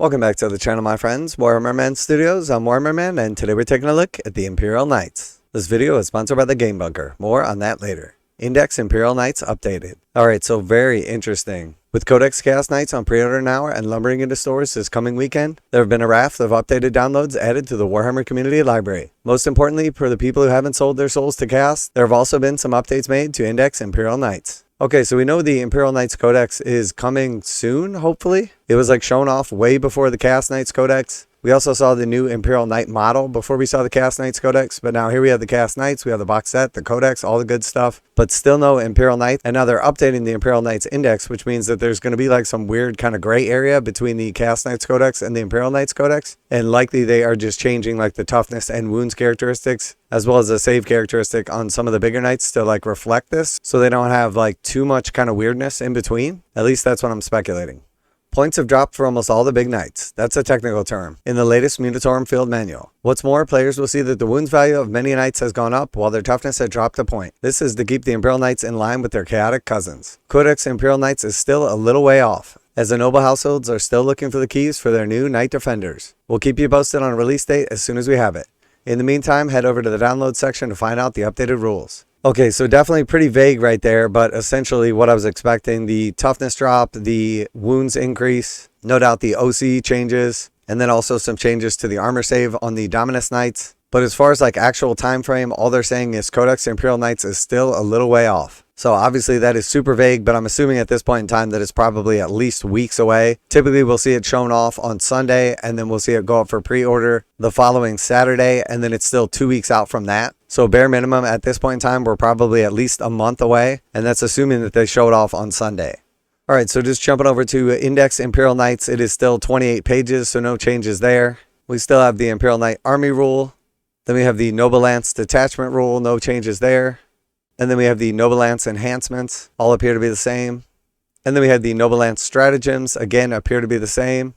Welcome back to the channel, my friends. Warhammer Man Studios, I'm Warhammer Man, and today we're taking a look at the Imperial Knights. This video is sponsored by the Game Bunker. More on that later. Index Imperial Knights updated. Alright, so very interesting. With Codex Chaos Knights on pre-order now and lumbering into stores this coming weekend, there have been a raft of updated downloads added to the Warhammer community library. Most importantly, for the people who haven't sold their souls to Chaos, there have also been some updates made to Index Imperial Knights. Okay, so we know the Imperial Knights Codex is coming soon, hopefully. It was like shown off way before the Chaos Knights Codex. We also saw the new Imperial Knight model before we saw the Chaos Knights Codex, but now here we have the Chaos Knights, we have the box set, the Codex, all the good stuff, but still no Imperial Knight. And now they're updating the Imperial Knights Index, which means that there's going to be like some weird kind of gray area between the Chaos Knights Codex and the Imperial Knights Codex. And likely they are just changing like the toughness and wounds characteristics, as well as a save characteristic on some of the bigger knights to like reflect this, so they don't have like too much kind of weirdness in between. At least that's what I'm speculating. Points have dropped for almost all the big knights. That's a technical term. In the latest Munitorum Field Manual. What's more, players will see that the wounds value of many knights has gone up while their toughness had dropped a point. This is to keep the Imperial Knights in line with their chaotic cousins. Codex Imperial Knights is still a little way off, as the noble households are still looking for the keys for their new Knight Defenders. We'll keep you posted on a release date as soon as we have it. In the meantime, head over to the download section to find out the updated rules. Okay, so definitely pretty vague right there, but essentially what I was expecting: the toughness drop, the wounds increase, no doubt the OC changes, and then also some changes to the armor save on the Dominus Knights. But as far as like actual time frame, all they're saying is Codex Imperial Knights is still a little way off. So obviously that is super vague, but I'm assuming at this point in time that it's probably at least weeks away. Typically we'll see it shown off on Sunday, and then we'll see it go up for pre-order the following Saturday, and then it's still 2 weeks out from that. So bare minimum at this point in time, we're probably at least a month away, and that's assuming that they show it off on Sunday. Alright, so just jumping over to Index Imperial Knights, it is still 28 pages, so no changes there. We still have the Imperial Knight Army rule. Then we have the Noble Lance Detachment rule, no changes there. And then we have the Noble Lance enhancements, all appear to be the same. And then we have the Noble Lance stratagems, again appear to be the same.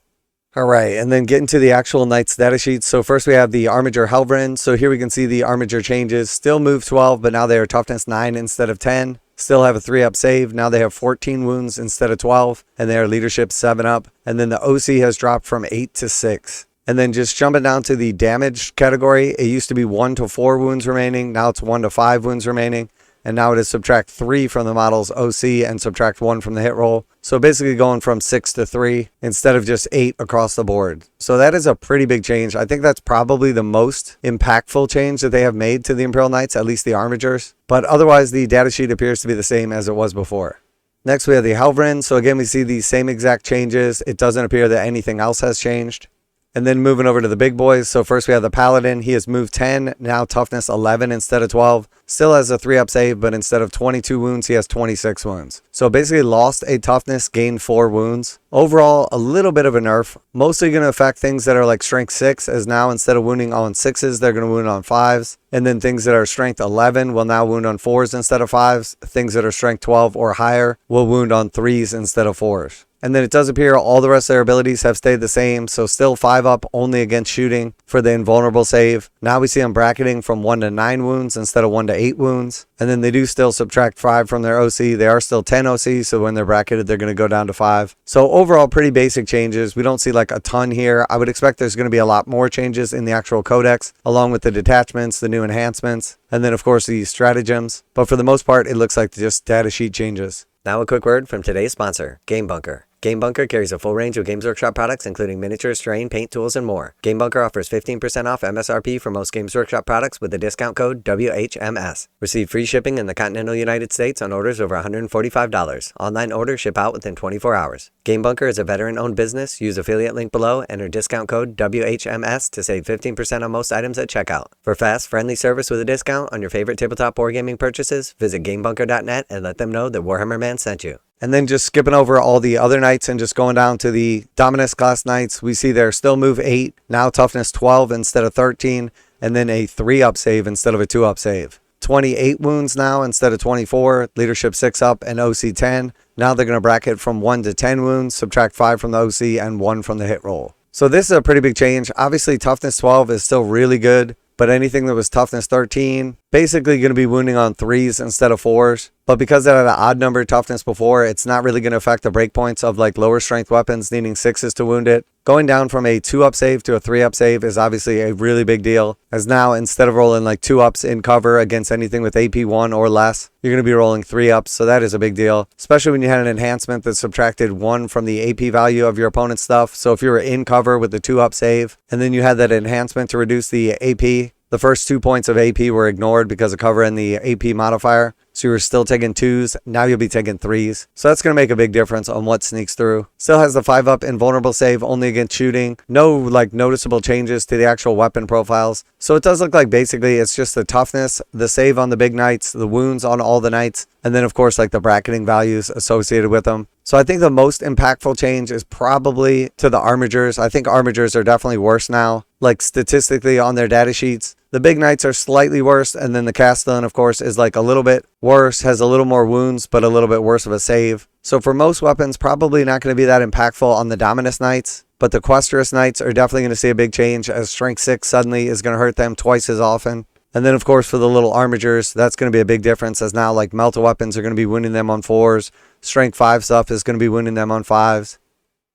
Alright, and then getting to the actual Knights data sheets. So first we have the Armiger Helvrin. So here we can see the Armiger changes. Still move 12, but now they are toughness 9 instead of 10. Still have a 3-up save. Now they have 14 wounds instead of 12. And they are leadership 7-up. And then the OC has dropped from 8 to 6. And then just jumping down to the damage category, it used to be 1 to 4 wounds remaining. Now it's 1 to 5 wounds remaining. And now it is subtract 3 from the model's OC and subtract 1 from the hit roll. So basically going from 6 to 3 instead of just 8 across the board. So that is a pretty big change. I think that's probably the most impactful change that they have made to the Imperial Knights, at least the Armigers. But otherwise the datasheet appears to be the same as it was before. Next we have the Helvrin. So again we see the same exact changes. It doesn't appear that anything else has changed. And then moving over to the big boys. So first we have the Paladin. He has moved 10, now toughness 11 instead of 12. Still has a 3-up save, but instead of 22 wounds, he has 26 wounds. So basically lost a toughness, gained 4 wounds. Overall, a little bit of a nerf. Mostly going to affect things that are like strength 6, as now instead of wounding on 6s, they're going to wound on 5s. And then things that are strength 11 will now wound on 4s instead of 5s. Things that are strength 12 or higher will wound on 3s instead of 4s. And then it does appear all the rest of their abilities have stayed the same, so still 5-up only against shooting for the invulnerable save. Now we see them bracketing from 1 to 9 wounds instead of 1 to 8 wounds. And then they do still subtract 5 from their OC. They are still 10 OC, so when they're bracketed, they're going to go down to 5. So overall, pretty basic changes. We don't see like a ton here. I would expect there's going to be a lot more changes in the actual codex, along with the detachments, the new enhancements, and then of course the stratagems. But for the most part, it looks like just datasheet changes. Now a quick word from today's sponsor, Game Bunker. Game Bunker carries a full range of Games Workshop products, including miniatures, terrain, paint tools, and more. Game Bunker offers 15% off MSRP for most Games Workshop products with the discount code WHMS. Receive free shipping in the continental United States on orders over $145. Online orders ship out within 24 hours. Game Bunker is a veteran-owned business. Use affiliate link below, enter discount code WHMS to save 15% on most items at checkout. For fast, friendly service with a discount on your favorite tabletop wargaming purchases, visit GameBunker.net and let them know that Warhammer Man sent you. And then just skipping over all the other knights and just going down to the Dominus class knights, we see they're still move 8, now toughness 12 instead of 13, and then a 3-up save instead of a 2-up save. 28 wounds now instead of 24, leadership 6-up and OC 10. Now they're going to bracket from 1 to 10 wounds, subtract 5 from the OC and 1 from the hit roll. So this is a pretty big change. Obviously toughness 12 is still really good, but anything that was toughness 13, basically going to be wounding on 3s instead of 4s. But because it had an odd number toughness before, it's not really going to affect the breakpoints of like lower strength weapons needing 6s to wound it. Going down from a 2-up save to a 3-up save is obviously a really big deal, as now instead of rolling like 2-ups in cover against anything with AP 1 or less, you're going to be rolling 3-ups, so that is a big deal, especially when you had an enhancement that subtracted 1 from the AP value of your opponent's stuff. So if you were in cover with the 2-up save, and then you had that enhancement to reduce the AP, the first 2 points of AP were ignored because of cover and the AP modifier. So you were still taking 2s, now you'll be taking 3s. So that's going to make a big difference on what sneaks through. Still has the 5-up invulnerable save only against shooting. No like noticeable changes to the actual weapon profiles. So it does look like basically it's just the toughness, the save on the big knights, the wounds on all the knights, and then of course like the bracketing values associated with them. So I think the most impactful change is probably to the armigers. I think armigers are definitely worse now, like statistically on their data sheets. The big knights are slightly worse, and then the castellan, of course, is like a little bit worse, has a little more wounds, but a little bit worse of a save. So for most weapons, probably not going to be that impactful on the Dominus Knights, but the Questerus Knights are definitely going to see a big change, as Strength 6 suddenly is going to hurt them twice as often. And then, of course, for the little armigers, that's going to be a big difference, as now like melta weapons are going to be winning them on 4s. Strength 5 stuff is going to be winning them on 5s.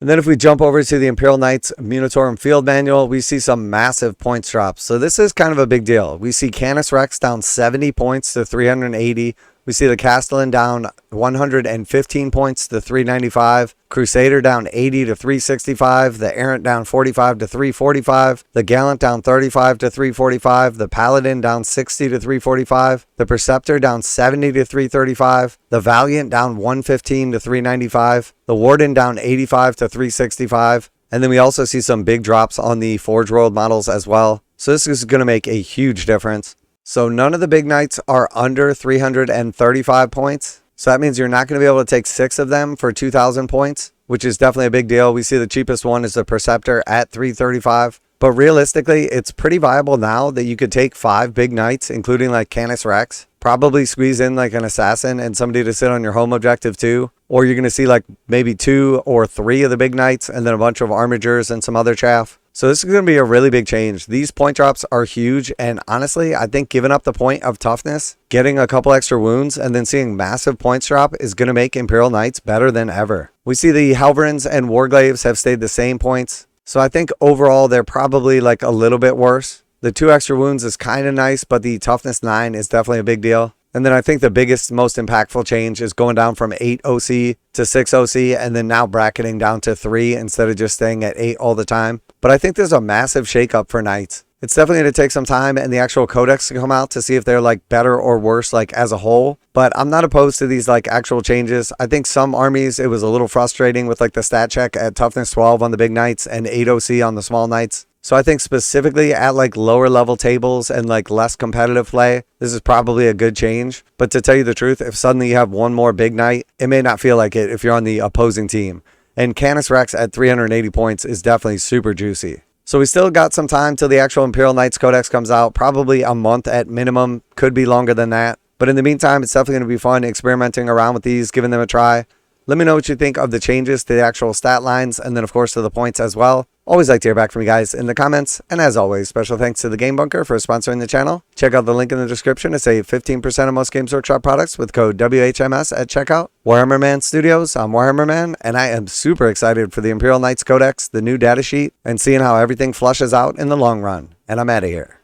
And then if we jump over to the Imperial Knights Munitorum Field Manual, we see some massive points drops. So this is kind of a big deal. We see Canis Rex down 70 points to 380. We see the Castellan down 115 points to 395. Crusader down 80 to 365. The Errant down 45 to 345. The Gallant down 35 to 345. The Paladin down 60 to 345. The Preceptor down 70 to 335. The Valiant down 115 to 395. The Warden down 85 to 365. And then we also see some big drops on the forgeworld models as well. So this is going to make a huge difference. So none of the big knights are under 335 points. So that means you're not going to be able to take 6 of them for 2,000 points, which is definitely a big deal. We see the cheapest one is the Preceptor at 335. But realistically, it's pretty viable now that you could take 5 big knights, including like Canis Rex, probably squeeze in like an assassin and somebody to sit on your home objective too. Or you're going to see like maybe 2 or 3 of the big knights and then a bunch of armigers and some other chaff. So this is going to be a really big change. These point drops are huge, and honestly, I think giving up the point of toughness, getting a couple extra wounds, and then seeing massive points drop is going to make Imperial Knights better than ever. We see the Halverins and Warglaves have stayed the same points, so I think overall they're probably like a little bit worse. The 2 extra wounds is kind of nice, but the toughness 9 is definitely a big deal. And then I think the biggest, most impactful change is going down from 8 OC to 6 OC, and then now bracketing down to 3 instead of just staying at 8 all the time. But I think there's a massive shakeup for Knights. It's definitely going to take some time and the actual codex to come out to see if they're like better or worse like as a whole. But I'm not opposed to these like actual changes. I think some armies, it was a little frustrating with like the stat check at toughness 12 on the big knights and 8 OC on the small knights. So I think specifically at like lower level tables and like less competitive play, this is probably a good change. But to tell you the truth, if suddenly you have one more big knight, it may not feel like it if you're on the opposing team. And Canis Rex at 380 points is definitely super juicy. So we still got some time till the actual Imperial Knights Codex comes out, probably a month at minimum, could be longer than that. But in the meantime, it's definitely going to be fun experimenting around with these, giving them a try. Let me know what you think of the changes to the actual stat lines, and then of course to the points as well. Always like to hear back from you guys in the comments. And as always, special thanks to the Game Bunker for sponsoring the channel. Check out the link in the description to save 15% on most Games Workshop products with code WHMS at checkout. Warhammer Man Studios, I'm Warhammer Man, and I am super excited for the Imperial Knights Codex, the new data sheet, and seeing how everything flushes out in the long run. And I'm out of here.